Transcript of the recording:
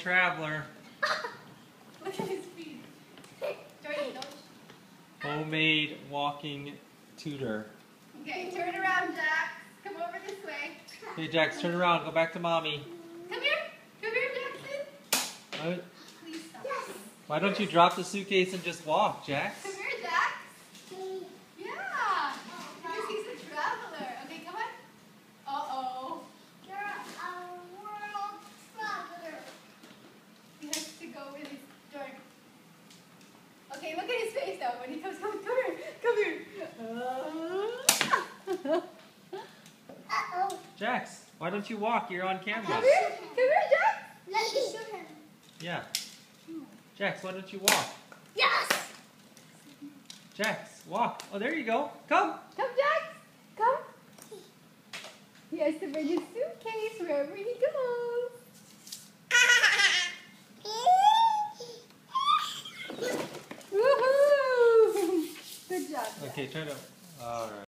traveler. Look at his feet. Jordan, don't. Homemade walking tutor. Okay, turn around, Jax. Come over this way. Hey, Jax, turn around. Go back to mommy. Come here. Come here, Jackson. Please stop. Yes. Why don't you drop the suitcase and just walk, Jax? Come here, Jax. Yeah. Because he's a traveler. Okay, come on. Uh-oh. You're a world traveler. He has to go with his door. Okay, look at his face now when he comes. Come here. Come here. Uh-oh. Jax, why don't you walk? You're on camera. Come here. Come here, Jax. Let me show him. Yeah. Jax, why don't you walk? Yes! Jax, walk. Oh, there you go. Come. Come, Jax. Come. He has to bring his suitcase wherever he goes. Woohoo! Good job. Jax. Okay, turn it. All right.